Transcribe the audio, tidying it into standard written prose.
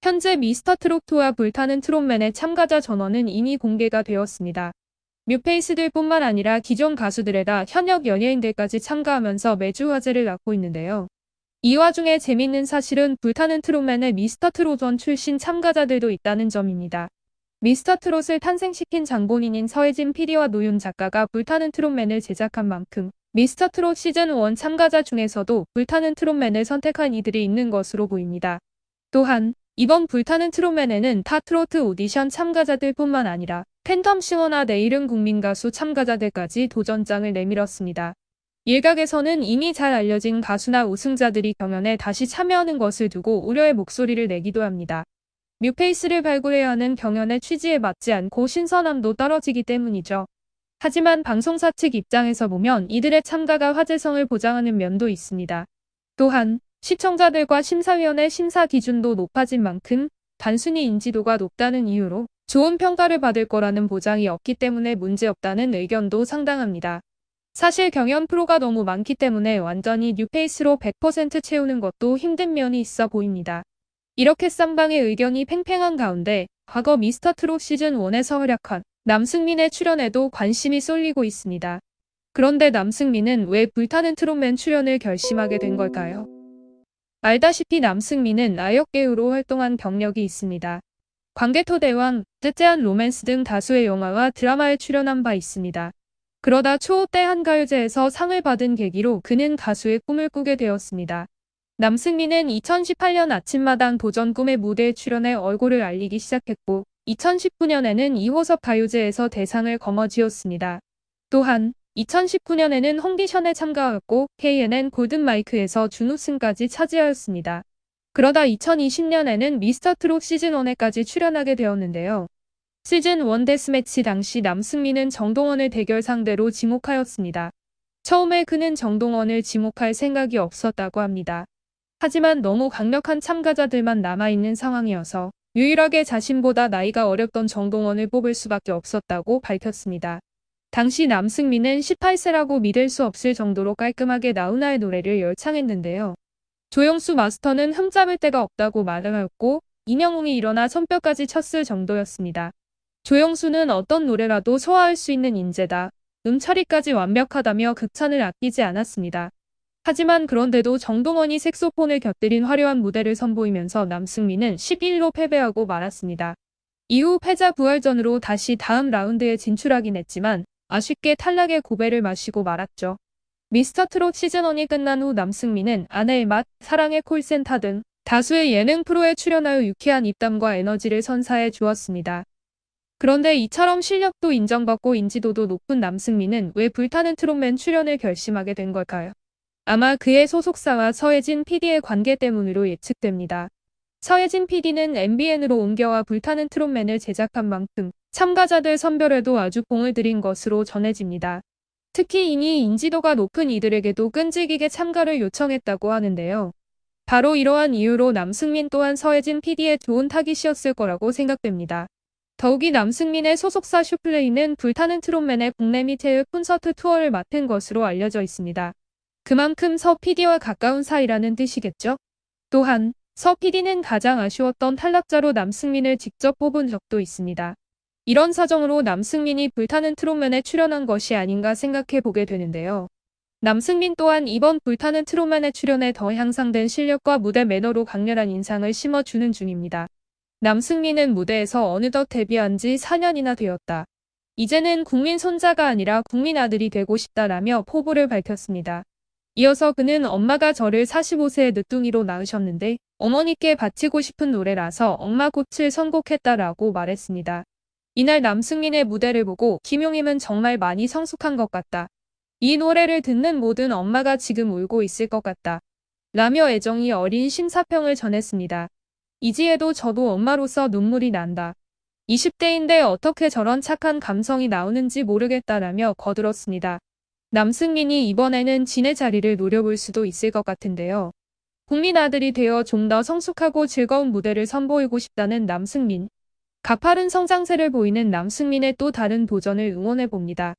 현재 미스터트로트와 불타는 트롯맨의 참가자 전원은 이미 공개가 되었습니다. 뉴페이스들뿐만 아니라 기존 가수들에다 현역 연예인들까지 참가하면서 매주 화제를 낳고 있는데요. 이 와중에 재밌는 사실은 불타는 트롯맨의 미스터트롯1 출신 참가자들도 있다는 점입니다. 미스터트롯을 탄생시킨 장본인인 서혜진 PD와 노윤 작가가 불타는 트롯맨을 제작한 만큼 미스터트롯 시즌1 참가자 중에서도 불타는 트롯맨을 선택한 이들이 있는 것으로 보입니다. 또한 이번 불타는 트롯맨에는 타 트로트 오디션 참가자들뿐만 아니라 팬텀 싱어나 내일은 국민가수 참가자들까지 도전장을 내밀었습니다. 일각에서는 이미 잘 알려진 가수나 우승자들이 경연에 다시 참여하는 것을 두고 우려의 목소리를 내기도 합니다. 뉴페이스를 발굴해야 하는 경연의 취지에 맞지 않고 신선함도 떨어지기 때문이죠. 하지만 방송사 측 입장에서 보면 이들의 참가가 화제성을 보장하는 면도 있습니다. 또한 시청자들과 심사위원의 심사 기준도 높아진 만큼 단순히 인지도가 높다는 이유로 좋은 평가를 받을 거라는 보장이 없기 때문에 문제없다는 의견도 상당합니다. 사실 경연 프로가 너무 많기 때문에 완전히 뉴페이스로 100% 채우는 것도 힘든 면이 있어 보입니다. 이렇게 쌍방의 의견이 팽팽한 가운데 과거 미스터트롯 시즌1에서 활약한 남승민의 출연에도 관심이 쏠리고 있습니다. 그런데 남승민은 왜 불타는 트롯맨 출연을 결심하게 된 걸까요? 알다시피 남승민은 아역배우로 활동한 경력이 있습니다. 광개토대왕, 쯔쯔한 로맨스 등 다수의 영화와 드라마에 출연한 바 있습니다. 그러다 초5 때 한가요제에서 상을 받은 계기로 그는 가수의 꿈을 꾸게 되었습니다. 남승민은 2018년 아침마당 도전 꿈의 무대에 출연해 얼굴을 알리기 시작했고 2019년에는 2호섭 가요제에서 대상을 거머쥐었습니다. 또한 2019년에는 홍디션에 참가하였고 KNN 골든마이크에서 준우승까지 차지하였습니다. 그러다 2020년에는 미스터트롯 시즌1에까지 출연하게 되었는데요. 시즌1 데스매치 당시 남승민은 정동원을 대결 상대로 지목하였습니다. 처음에 그는 정동원을 지목할 생각이 없었다고 합니다. 하지만 너무 강력한 참가자들만 남아있는 상황이어서 유일하게 자신보다 나이가 어렸던 정동원을 뽑을 수밖에 없었다고 밝혔습니다. 당시 남승민은 18세라고 믿을 수 없을 정도로 깔끔하게 나훈아의 노래를 열창했는데요. 조영수 마스터는 흠잡을 데가 없다고 말을 하였고 임영웅이 일어나 손뼉까지 쳤을 정도였습니다. 조영수는 어떤 노래라도 소화할 수 있는 인재다. 처리까지 완벽하다며 극찬을 아끼지 않았습니다. 하지만 그런데도 정동원이 색소폰을 곁들인 화려한 무대를 선보이면서 남승민은 11로 패배하고 말았습니다. 이후 패자 부활전으로 다시 다음 라운드에 진출하긴 했지만 아쉽게 탈락의 고배를 마시고 말았죠. 미스터트롯 시즌1이 끝난 후 남승민은 아내의 맛, 사랑의 콜센터 등 다수의 예능 프로에 출연하여 유쾌한 입담과 에너지를 선사해 주었습니다. 그런데 이처럼 실력도 인정받고 인지도도 높은 남승민은 왜 불타는 트롯맨 출연을 결심하게 된 걸까요? 아마 그의 소속사와 서혜진 PD의 관계 때문으로 예측됩니다. 서혜진 PD는 MBN으로 옮겨와 불타는 트롯맨을 제작한 만큼 참가자들 선별에도 아주 공을 들인 것으로 전해집니다. 특히 이미 인지도가 높은 이들에게도 끈질기게 참가를 요청했다고 하는데요. 바로 이러한 이유로 남승민 또한 서혜진 PD의 좋은 타깃이었을 거라고 생각됩니다. 더욱이 남승민의 소속사 슈플레이는 불타는 트롯맨의 국내 및 해외 콘서트 투어를 맡은 것으로 알려져 있습니다. 그만큼 서 PD와 가까운 사이라는 뜻이겠죠? 또한 서 PD는 가장 아쉬웠던 탈락자로 남승민을 직접 뽑은 적도 있습니다. 이런 사정으로 남승민이 불타는 트롯맨에 출연한 것이 아닌가 생각해 보게 되는데요. 남승민 또한 이번 불타는 트롯맨에 출연해 더 향상된 실력과 무대 매너로 강렬한 인상을 심어주는 중입니다. 남승민은 무대에서 어느덧 데뷔한 지 4년이나 되었다. 이제는 국민 손자가 아니라 국민 아들이 되고 싶다라며 포부를 밝혔습니다. 이어서 그는 엄마가 저를 45세의 늦둥이로 낳으셨는데 어머니께 바치고 싶은 노래라서 엄마꽃을 선곡했다라고 말했습니다. 이날 남승민의 무대를 보고 김용임은 정말 많이 성숙한 것 같다. 이 노래를 듣는 모든 엄마가 지금 울고 있을 것 같다. 라며 애정이 어린 심사평을 전했습니다. 이지혜도 저도 엄마로서 눈물이 난다. 20대인데 어떻게 저런 착한 감성이 나오는지 모르겠다라며 거들었습니다. 남승민이 이번에는 진의 자리를 노려볼 수도 있을 것 같은데요. 국민 아들이 되어 좀 더 성숙하고 즐거운 무대를 선보이고 싶다는 남승민. 가파른 성장세를 보이는 남승민의 또 다른 도전을 응원해봅니다.